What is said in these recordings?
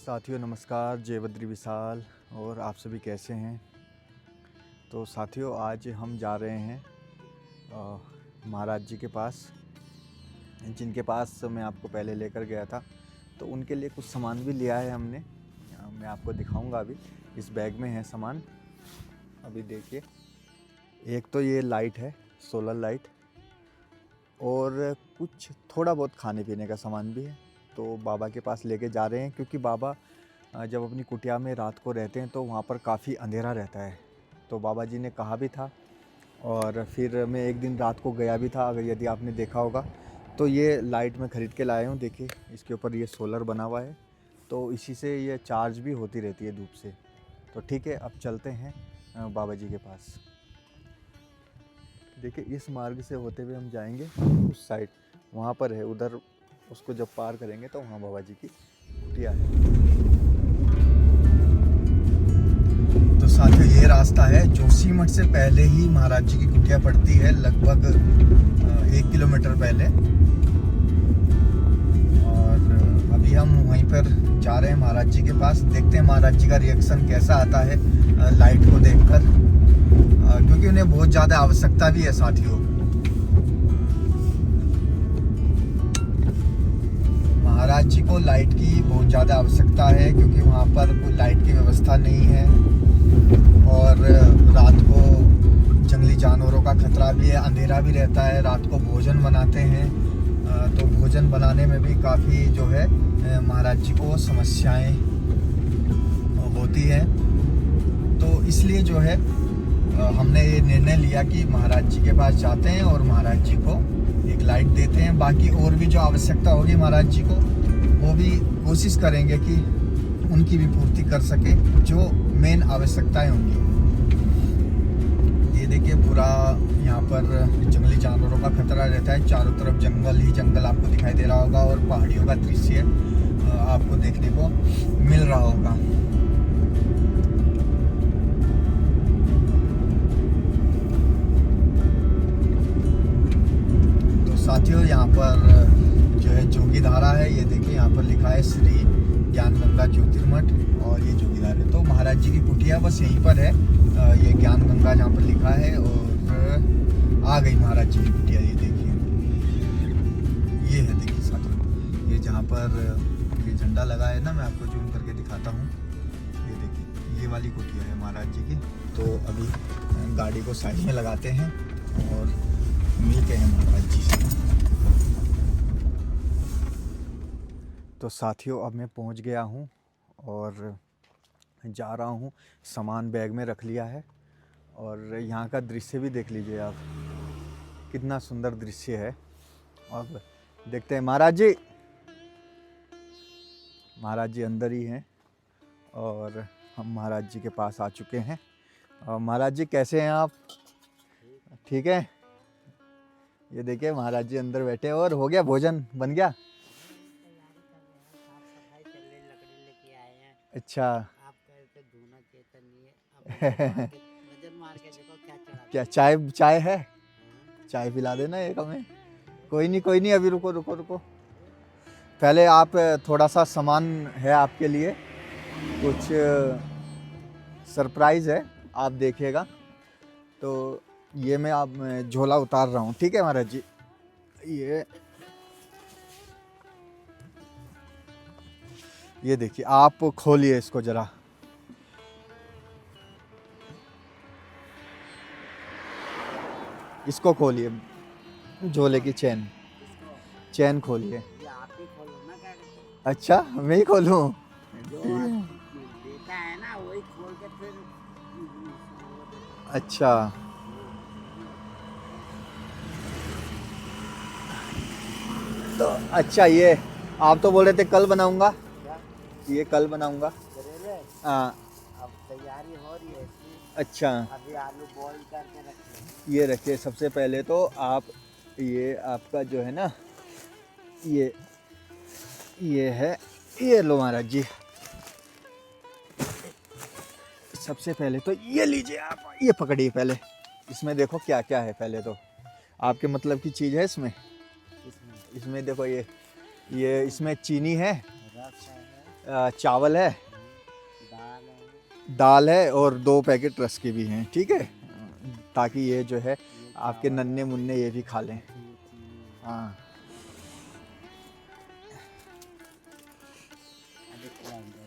साथियों नमस्कार, जय बद्री विशाल। और आप सभी कैसे हैं? तो साथियों आज हम जा रहे हैं महाराज जी के पास, जिनके पास मैं आपको पहले लेकर गया था। तो उनके लिए कुछ सामान भी लिया है हमने, मैं आपको दिखाऊंगा। अभी इस बैग में है सामान। अभी देखिए, एक तो ये लाइट है, सोलर लाइट, और कुछ थोड़ा बहुत खाने पीने का सामान भी है। तो बाबा के पास लेके जा रहे हैं, क्योंकि बाबा जब अपनी कुटिया में रात को रहते हैं तो वहाँ पर काफ़ी अंधेरा रहता है। तो बाबा जी ने कहा भी था, और फिर मैं एक दिन रात को गया भी था। अगर यदि आपने देखा होगा तो ये लाइट मैं ख़रीद के लाया हूँ। देखिए, इसके ऊपर ये सोलर बना हुआ है, तो इसी से ये चार्ज भी होती रहती है धूप से। तो ठीक है, अब चलते हैं बाबा जी के पास। देखिए, इस मार्ग से होते हुए हम जाएंगे उस साइड, वहाँ पर है उधर। उसको जब पार करेंगे तो वहाँ बाबा जी की कुटिया है। तो साथियों, ये रास्ता है। जोशीमठ से पहले ही महाराज जी की कुटिया पड़ती है, लगभग 1 किलोमीटर पहले। और अभी हम वहीं पर जा रहे हैं महाराज जी के पास। देखते हैं महाराज जी का रिएक्शन कैसा आता है लाइट को देखकर, क्योंकि उन्हें बहुत ज़्यादा आवश्यकता भी है साथियों। महाराज जी को लाइट की बहुत ज़्यादा आवश्यकता है, क्योंकि वहाँ पर कोई लाइट की व्यवस्था नहीं है, और रात को जंगली जानवरों का खतरा भी है, अंधेरा भी रहता है। रात को भोजन बनाते हैं, तो भोजन बनाने में भी काफ़ी जो है महाराज जी को समस्याएं होती हैं। तो इसलिए जो है हमने ये निर्णय लिया कि महाराज जी के पास जाते हैं और महाराज जी को एक लाइट देते हैं। बाकी और भी जो आवश्यकता होगी महाराज जी को, वो भी कोशिश करेंगे कि उनकी भी पूर्ति कर सके, जो मेन आवश्यकताएं होंगी। ये देखिए, पूरा यहाँ पर जंगली जानवरों का खतरा रहता है। चारों तरफ जंगल ही जंगल आपको दिखाई दे रहा होगा, और पहाड़ियों का दृश्य आपको देखने को मिल रहा होगा। साथियों, यहाँ पर जो है जोगी धारा है। ये देखिए, यहाँ पर लिखा है श्री ज्ञान गंगा ज्योतिर्मठ, और ये जोगी धारा है। तो महाराज जी की कुटिया बस यहीं पर है। ये ज्ञान गंगा जहाँ पर लिखा है, और आ गई महाराज जी की कुटिया। ये देखिए, ये है। देखिए साथियों, ये जहाँ पर ये झंडा लगा है ना, मैं आपको जूम करके दिखाता हूँ। ये देखिए, ये वाली कुटिया है महाराज जी की। तो अभी गाड़ी को साइड में लगाते हैं और मिलते हैं महाराज जी से। तो साथियों, अब मैं पहुंच गया हूं और जा रहा हूं। सामान बैग में रख लिया है, और यहाँ का दृश्य भी देख लीजिए आप, कितना सुंदर दृश्य है। अब देखते हैं महाराज जी। महाराज जी अंदर ही हैं, और हम महाराज जी के पास आ चुके हैं। और महाराज जी कैसे हैं आप? ठीक है। ये देखिए, महाराज जी अंदर बैठे। और हो गया भोजन? बन गया? अच्छा। आप कहते धुना चेतन नहीं है। नजर मार के देखो क्या चढ़ा। क्या चाय है? चाय पिला देना एक हमें। कोई नहीं, अभी रुको रुको रुको। पहले आप, थोड़ा सा सामान है आपके लिए, कुछ सरप्राइज़ है, आप देखिएगा। तो ये मैं आप झोला उतार रहा हूँ, ठीक है महाराज जी? ये देखिए, आप खोलिए इसको ज़रा। इसको खोलिए, झोले की चैन खोलिए। आप ही खोलो ना, क्या कहते? अच्छा, मैं ही खोलूँ? जो देता है ना वही खोल के फिर। अच्छा, तो अच्छा, ये आप तो बोल रहे थे कल बनाऊंगा। क्या? ये कल बनाऊंगा। करेले हाँ। अब तैयारी हो रही है इसकी। अच्छा, अभी आलू बॉईल करके रखिए। ये रखिए। सबसे पहले तो आप, ये आपका जो है ना, ये है, ये लो महाराज जी। सबसे पहले तो ये लीजिए आप, ये पकड़िए पहले। इसमें देखो क्या क्या है। पहले तो आपके मतलब की चीज़ है इसमें। इसमें देखो, ये इसमें चीनी है, रस है, चावल है, दाल है, दाल है और 2 पैकेट रस के भी हैं, ठीक है, ताकि ये जो है ये आपके चावल नन्हे है, मुन्ने ये भी खा लें। दूध, हाँ अभी खिलाएंगे।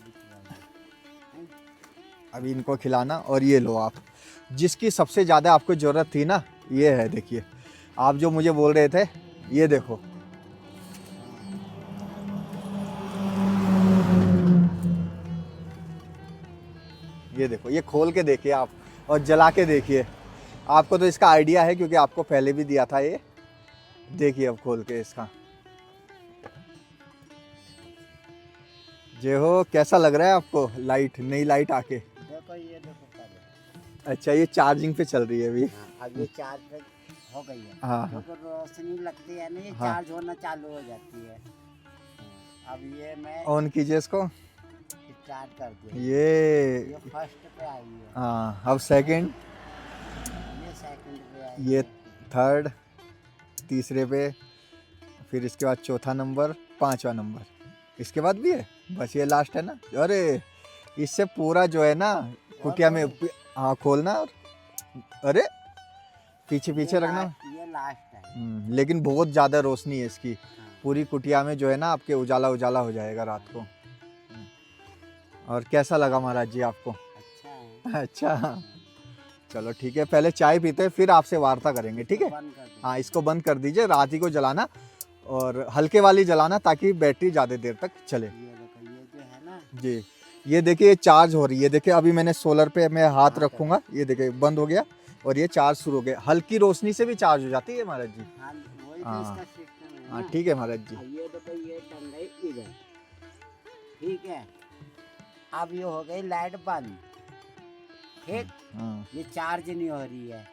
अभी इनको खिलाना। और ये लो आप, जिसकी सबसे ज़्यादा आपको ज़रूरत थी ना, ये है देखिए, आप जो मुझे बोल रहे थे, ये देखो, ये देखो, ये खोल के देखिए आप और जला के देखिए। आपको तो इसका आइडिया है क्योंकि आपको पहले भी दिया था ये। देखिए अब खोल के इसका, जे हो कैसा लग रहा है आपको? लाइट, नई लाइट आके। देखो ये देखो पहले। अच्छा, ये चार्जिंग पे चल रही है अभी। हाँ, अब ये चार्ज पे हो गई है। हाँ हाँ क्योंकि रोशनी लगती है ना, ये हाँ। चार्ज होना चालू हो जाती है। हाँ, अब ये मैं ऑन कीजिए इसको। स्टार्ट कर दिया। ये फर्स्ट पे आई है, हाँ, अब सेकंड, ये सेकंड पे आई ये है। थर्ड, तीसरे पे, फिर इसके बाद चौथा नंबर, 5वां नंबर, इसके बाद भी है, बस ये लास्ट है ना। अरे इससे पूरा जो है ना कुटिया में, हाँ खोलना और अरे पीछे पीछे रखना। ये लास्ट है। लेकिन बहुत ज़्यादा रोशनी है इसकी, हाँ, पूरी कुटिया में जो है ना आपके उजाला उजाला हो जाएगा रात को। और कैसा लगा महाराज जी आपको? अच्छा है। अच्छा, चलो ठीक है, पहले चाय पीते हैं फिर आपसे वार्ता करेंगे, ठीक है? बंद कर दो। हाँ, इसको बंद कर दीजिए, रात ही को जलाना और हल्के वाली जलाना ताकि बैटरी ज़्यादा देर तक चले। ये देखो, ये जो है ना, जी, ये देखिए ये चार्ज हो रही है, देखिए अभी मैंने सोलर पे मैं हाथ रखूंगा, ये देखिए बंद हो गया और ये चार्ज शुरू हो गया। हल्की रोशनी से भी चार्ज हो जाती है महाराज जी। हाँ, वही तो हाँ। इसका सिस्टम है हाँ ना। ठीक है महाराज जी। अब ये देखो, ये टंग गई इधर, ठीक है। अब ये हो गई लाइट बंद, ठीक। हाँ ये चार्ज नहीं हो रही है।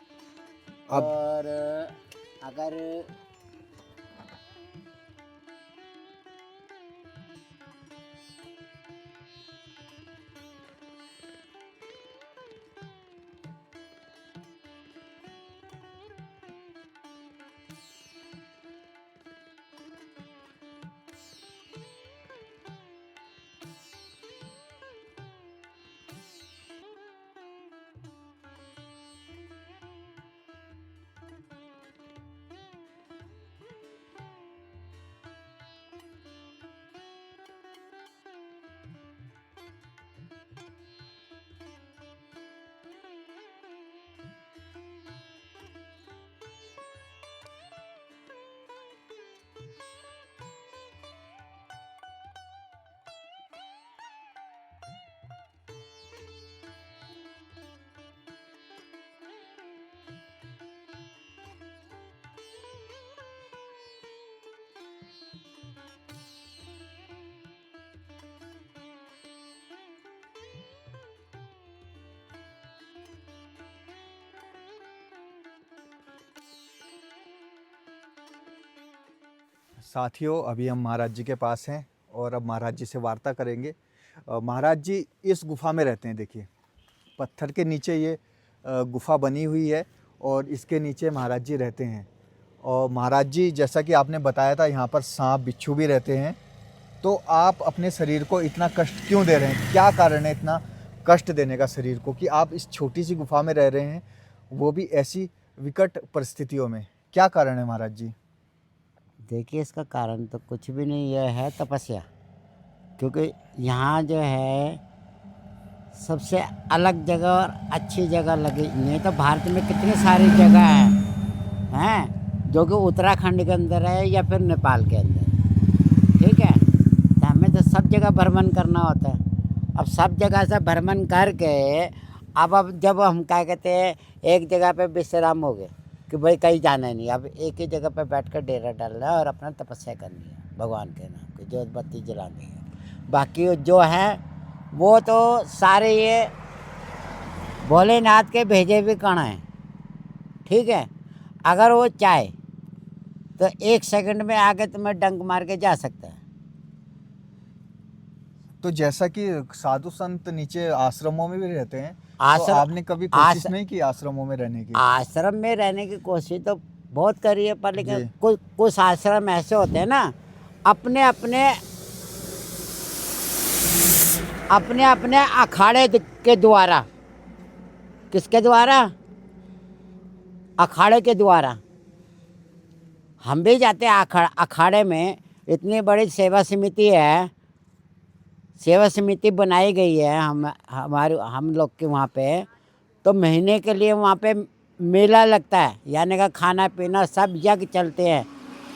अब और अगर साथियों, अभी हम महाराज जी के पास हैं और अब महाराज जी से वार्ता करेंगे। महाराज जी इस गुफा में रहते हैं, देखिए पत्थर के नीचे ये गुफा बनी हुई है और इसके नीचे महाराज जी रहते हैं। और महाराज जी, जैसा कि आपने बताया था, यहाँ पर सांप बिच्छू भी रहते हैं, तो आप अपने शरीर को इतना कष्ट क्यों दे रहे हैं? क्या कारण है इतना कष्ट देने का शरीर को, कि आप इस छोटी सी गुफा में रह रहे हैं, वो भी ऐसी विकट परिस्थितियों में? क्या कारण है महाराज जी? देखिए, इसका कारण तो कुछ भी नहीं, यह है तपस्या। क्योंकि यहाँ जो है सबसे अलग जगह और अच्छी जगह लगी। नहीं तो भारत में कितनी सारी जगह हैं जो कि उत्तराखंड के अंदर है या फिर नेपाल के अंदर, ठीक है। तो हमें तो सब जगह भ्रमण करना होता है। अब सब जगह से भ्रमण करके अब जब हम क्या कहते हैं, एक जगह पे विश्राम हो गए कि भाई कहीं जाना नहीं, अब एक ही जगह पे बैठकर डेरा डालना है और अपना तपस्या करनी है भगवान के नाम की, जोत बत्ती जलानी है। बाकी जो है वो तो सारे ये भोलेनाथ के भेजे हुए कण हैं, ठीक है। अगर वो चाहे तो 1 सेकंड में आके तुम्हें डंक मार के जा सकता है। तो जैसा कि साधु संत नीचे आश्रमों में भी रहते हैं, तो आश्रम आपने कभी कोशिश नहीं की आश्रमों में रहने की? आश्रम में रहने की कोशिश तो बहुत करी है, पर लेकिन जी। कुछ आश्रम ऐसे होते हैं ना, अपने अपने अपने अपने अखाड़े के द्वारा। किसके द्वारा? अखाड़े के द्वारा। हम भी जाते हैं अखाड़े में। इतनी बड़ी सेवा समिति है, सेवा समिति बनाई गई है हम लोग के वहाँ पे। तो महीने के लिए वहाँ पे मेला लगता है, यानी का खाना पीना सब यज्ञ चलते हैं।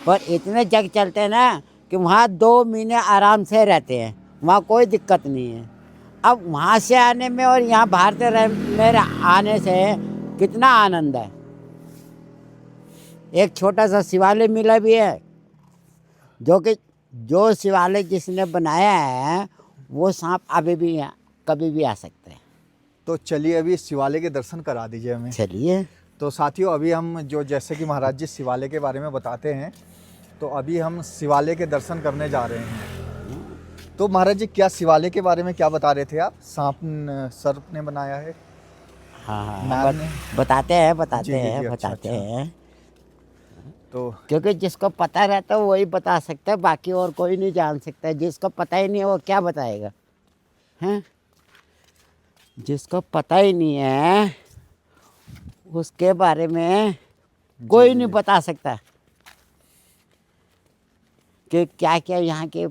पर इतने यज्ञ चलते हैं ना कि वहाँ 2 महीने आराम से रहते हैं, वहाँ कोई दिक्कत नहीं है। अब वहाँ से आने में और यहाँ भारत में आने से कितना आनंद है। एक छोटा सा शिवालय मिला भी है, जो शिवालय जिसने बनाया है वो सांप अभी भी कभी भी आ सकते हैं। तो चलिए अभी शिवालय के दर्शन करा दीजिए हमें। चलिए। तो साथियों अभी हम जैसे कि महाराज जी शिवालय के बारे में बताते हैं, तो अभी हम शिवालय के दर्शन करने जा रहे हैं। तो महाराज जी क्या शिवालय के बारे में क्या बता रहे थे आप? सांप सर्प ने बनाया है? हाँ, बताते हैं अच्छा। हैं। तो क्योंकि जिसको पता रहता है वही बता सकता है, बाकी और कोई नहीं जान सकता है। जिसको पता ही नहीं है वो क्या बताएगा, हैं? जिसको पता ही नहीं है उसके बारे में कोई नहीं बता सकता कि क्या क्या यहाँ के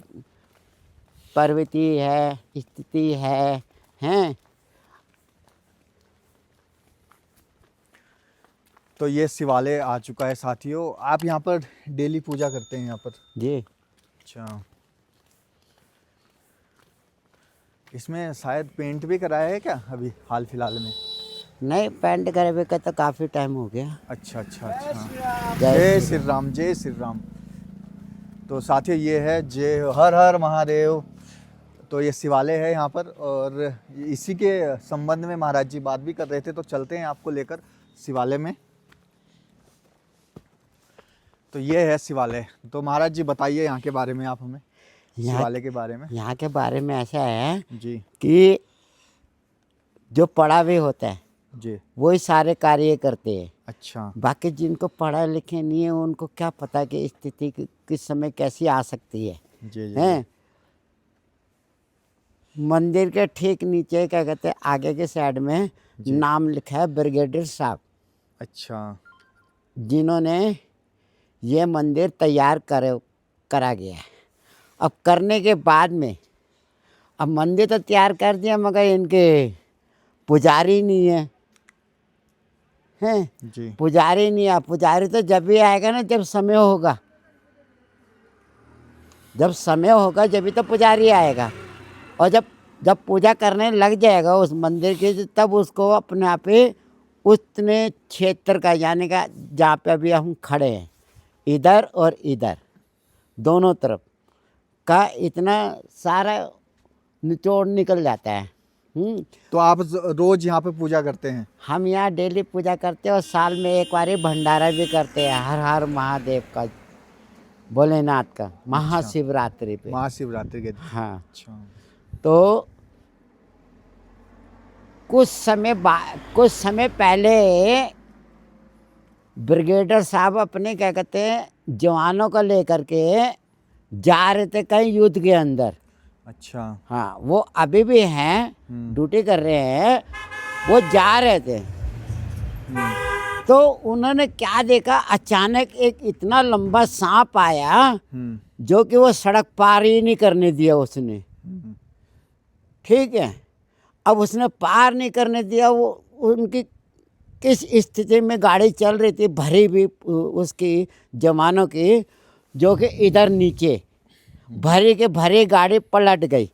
प्रवृत्ति है, स्थिति है, हैं? तो ये शिवालय आ चुका है साथियों। आप यहाँ पर डेली पूजा करते हैं यहाँ पर? जी। अच्छा, इसमें शायद पेंट भी कराया है क्या अभी हाल फिलहाल में? नहीं, पेंट करे हुए का तो काफ़ी टाइम हो गया। अच्छा। जय श्री राम, जय श्री राम। तो साथियों ये है जय हर हर महादेव। तो ये शिवालय है यहाँ पर, और इसी के संबंध में महाराज जी बात भी कर रहे थे। तो चलते हैं आपको लेकर शिवालय में। तो ये है शिवालय। तो महाराज जी बताइए यहाँ के बारे में आप हमें, शिवालय के बारे में। यहाँ के बारे में ऐसा है जी कि जो पढ़ा भी होता है जी, वही सारे कार्य करते हैं। अच्छा। बाकी जिनको पढ़ा लिखे नहीं है उनको क्या पता कि स्थिति किस समय कैसी आ सकती है। जी हैं? मंदिर के ठीक नीचे क्या कहते हैं, आगे के साइड में नाम लिखा है ब्रिगेडियर साहब। अच्छा। जिन्होंने ये मंदिर तैयार करा गया है। अब करने के बाद में, अब मंदिर तो तैयार कर दिया मगर इनके पुजारी नहीं है, हैं? जी। पुजारी नहीं है। पुजारी तो जब भी आएगा ना, जब समय होगा, जब भी तो पुजारी आएगा। और जब पूजा करने लग जाएगा उस मंदिर की, तब उसको अपने आप ही उतने क्षेत्र का, यानी का जहाँ पे अभी हम खड़े हैं, इधर और इधर दोनों तरफ का इतना सारा निचोड़ निकल जाता है। तो आप रोज यहाँ पे पूजा करते हैं? हम यहाँ डेली पूजा करते हैं और साल में एक बार भंडारा भी करते हैं, हर हर महादेव का, भोलेनाथ का, महाशिवरात्रि पे। महाशिवरात्रि के दिन? हाँ। अच्छा। तो कुछ समय पहले ब्रिगेडियर साहब अपने क्या कहते हैं जवानों को लेकर के जा रहे थे कहीं युद्ध के अंदर। अच्छा। हाँ, वो अभी भी हैं, ड्यूटी कर रहे हैं। वो जा रहे थे तो उन्होंने क्या देखा, अचानक एक इतना लंबा सांप आया जो कि वो सड़क पार ही नहीं करने दिया उसने। ठीक है, अब उसने पार नहीं करने दिया। वो उनकी किस स्थिति में गाड़ी चल रही थी, भरी भी उसकी जवानों की, जो कि इधर नीचे भरी के भरी गाड़ी पलट गई,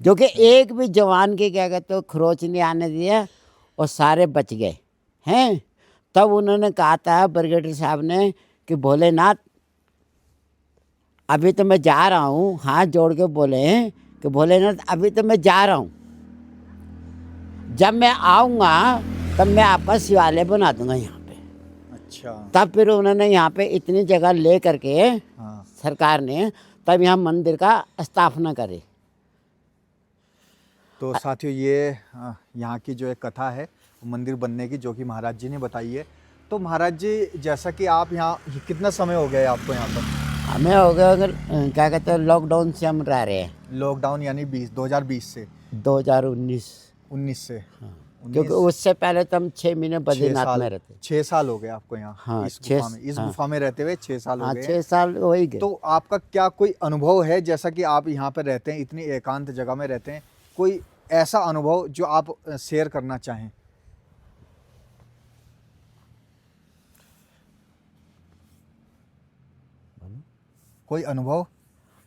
जो कि एक भी जवान के क्या कहते हो खरोच नहीं आने दिया और सारे बच गए हैं। तब उन्होंने कहा था ब्रिगेडियर साहब ने कि भोलेनाथ अभी तो मैं जा रहा हूँ, हाथ जोड़ के बोले हैं कि भोलेनाथ अभी तो मैं जा रहा हूँ, जब मैं आऊँगा तब मैं आपका शिवालय बना दूंगा यहाँ पे। अच्छा। तब फिर उन्होंने यहाँ पे इतनी जगह ले करके सरकार ने तब यहाँ मंदिर का स्थापना करी। तो साथियों ये यहाँ की जो एक कथा है मंदिर बनने की, जो कि महाराज जी ने बताई है। तो महाराज जी जैसा कि आप यहाँ कितना समय हो गया आपको यहाँ पर? हमें हो गया अगर क्या कहते हैं लॉकडाउन से हम रह रहे हैं। लॉकडाउन यानी 2020 से? 2019। 19 से। हाँ, 19 क्योंकि उससे पहले तो हम 6 महीने 6 बद्रीनाथ साल में रहते। 6 साल हो गए आपको यहाँ हाँ, इस गुफा में, इस हाँ, गुफा में रहते हुए 6 साल हो हाँ, गए 6 हैं। साल हो ही गए। तो आपका क्या कोई अनुभव है, जैसा कि आप यहाँ पे रहते हैं, इतनी एकांत जगह में रहते हैं, कोई ऐसा अनुभव जो आप शेयर करना चाहें? कोई अनुभव?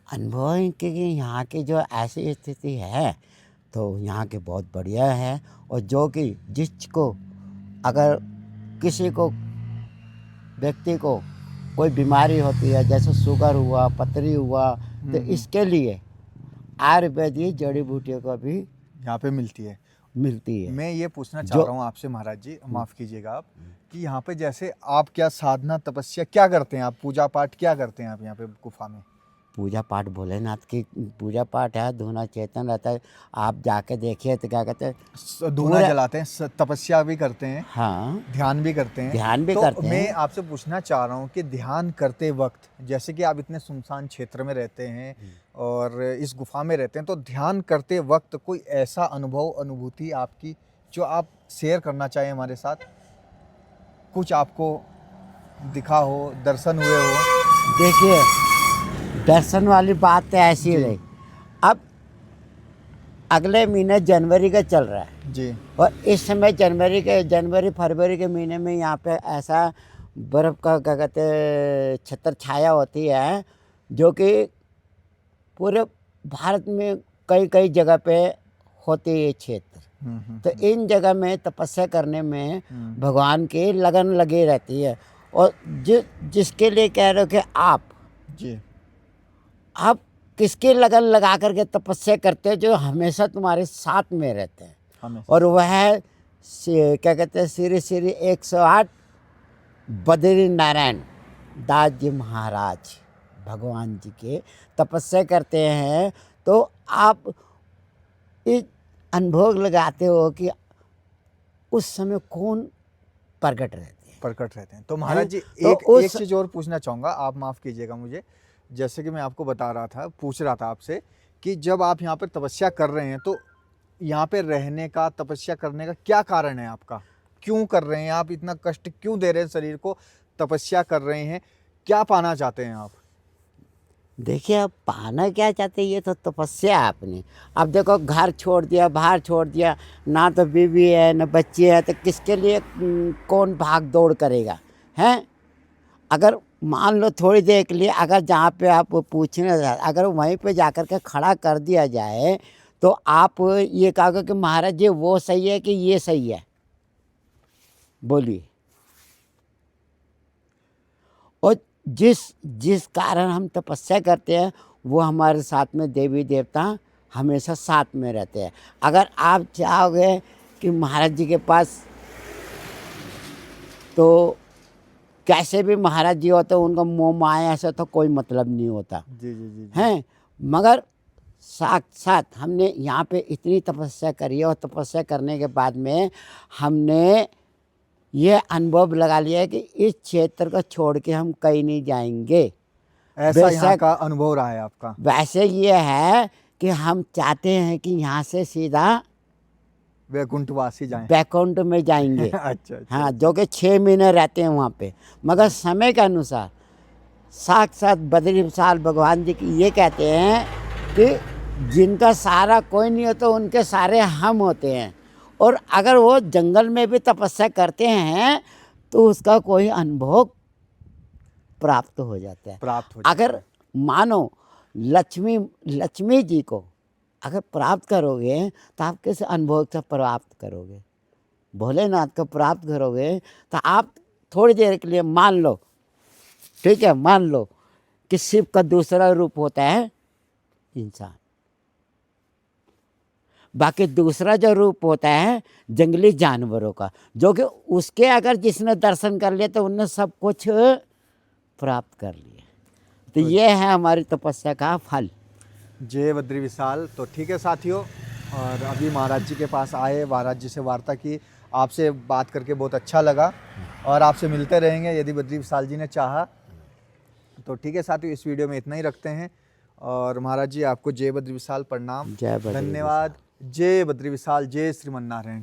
अनुभव है कि यहाँ की जो ऐसी स्थिति है तो यहाँ के बहुत बढ़िया है। और जो कि जिसको अगर किसी को व्यक्ति को कोई बीमारी होती है, जैसे शुगर हुआ, पथरी हुआ, तो इसके लिए आयुर्वेदिक जड़ी बूटियों का भी यहाँ पे मिलती है। मिलती है। मैं ये पूछना चाह रहा हूँ आपसे महाराज जी, माफ़ कीजिएगा आप, कि यहाँ पे जैसे आप क्या साधना तपस्या क्या करते हैं, आप पूजा पाठ क्या करते हैं आप यहाँ पे गुफा में? पूजा पाठ भोलेनाथ की पूजा पाठ है, धूना चेतन रहता है। आप जाके देखिए तो क्या कहते हैं, धूना जलाते हैं, तपस्या भी करते हैं, हाँ, ध्यान भी करते हैं। ध्यान भी तो करते हैं। मैं आपसे पूछना चाह रहा हूँ कि ध्यान करते वक्त, जैसे कि आप इतने सुनसान क्षेत्र में रहते हैं और इस गुफा में रहते हैं, तो ध्यान करते वक्त कोई ऐसा अनुभव, अनुभूति आपकी जो आप शेयर करना चाहें हमारे साथ? कुछ आपको दिखा हो, दर्शन हुए हो? देखिए, दर्शन वाली बात तो ऐसी रही। अब अगले महीने जनवरी का चल रहा है जी। और इस समय जनवरी फरवरी के महीने में यहाँ पे ऐसा बर्फ़ का क्या कहते छत्र छाया होती है, जो कि पूरे भारत में कई कई जगह पे होती है ये क्षेत्र। तो इन जगह में तपस्या करने में भगवान की लगन लगी रहती है। और जिसके लिए कह रहे हो कि आप किसकी लगन लगा करके तपस्या करते हो, जो हमेशा तुम्हारे साथ में रहते हैं। और वह है क्या कहते हैं, श्री श्री 108 बद्री नारायण दास जी महाराज भगवान जी के तपस्या करते हैं। तो आप इस अनुभव लगाते हो कि उस समय कौन प्रकट रहते हैं। तो महाराज जी, तो एक चीज़ और पूछना चाहूँगा, आप माफ़ कीजिएगा मुझे। जैसे कि मैं आपको पूछ रहा था आपसे कि जब आप यहाँ पर तपस्या कर रहे हैं, तो यहाँ पे रहने का, तपस्या करने का क्या कारण है आपका? क्यों कर रहे हैं आप? इतना कष्ट क्यों दे रहे हैं शरीर को? तपस्या कर रहे हैं, क्या पाना चाहते हैं आप? देखिए, अब पाना क्या चाहते हैं, ये तो तपस्या आपने। अब देखो, घर छोड़ दिया, बाहर छोड़ दिया, ना तो बीवी है ना बच्चे है, तो किसके लिए कौन भाग दौड़ करेगा, हैं? अगर मान लो थोड़ी देर के लिए, अगर जहाँ पे आप पूछने अगर वहीं पे जाकर के खड़ा कर दिया जाए, तो आप ये कहोगे कि महाराज जी वो सही है कि ये सही है? बोलिए। और जिस कारण हम तपस्या करते हैं, वो हमारे साथ में देवी देवता हमेशा साथ में रहते हैं। अगर आप चाहोगे कि महाराज जी के पास तो कैसे भी महाराज जी होते, उनका मोह माया से तो कोई मतलब नहीं होता। जी। हैं, मगर साथ हमने यहाँ पे इतनी तपस्या करी है, और तपस्या करने के बाद में हमने ये अनुभव लगा लिया है कि इस क्षेत्र को छोड़ के हम कहीं नहीं जाएंगे। ऐसा यहाँ का अनुभव रहा है आपका? वैसे ये है कि हम चाहते हैं कि यहाँ से सीधा वैकुंठवासी जाएं, बैकुंठ में जाएंगे। अच्छा। हाँ, जो कि 6 महीने रहते हैं वहाँ पे। मगर समय के अनुसार साक्षात बद्री विशाल भगवान जी की ये कहते हैं कि जिनका सारा कोई नहीं होता, उनके सारे हम होते हैं। और अगर वो जंगल में भी तपस्या करते हैं तो उसका कोई अनुभव प्राप्त हो जाता है। अगर मानो लक्ष्मी जी को अगर प्राप्त करोगे, तो आप किस अनुभव से प्राप्त करोगे? भोलेनाथ को प्राप्त करोगे तो आप थोड़ी देर के लिए मान लो, ठीक है, मान लो कि शिव का दूसरा रूप होता है इंसान, बाकी दूसरा जो रूप होता है जंगली जानवरों का, जो कि उसके अगर जिसने दर्शन कर लिया तो उनने सब कुछ प्राप्त कर लिया। तो ये है हमारी तपस्या का फल। जय बद्री विशाल। तो ठीक है साथियों, और अभी महाराज जी के पास आए, महाराज जी से वार्ता की, आपसे बात करके बहुत अच्छा लगा, और आपसे मिलते रहेंगे यदि बद्री विशाल जी ने चाहा तो। ठीक है साथियों, इस वीडियो में इतना ही रखते हैं, और महाराज जी आपको जय बद्री विशाल, प्रणाम, जय बद्री धन्यवाद। जय बद्री विशाल, जय श्रीमन नारायण।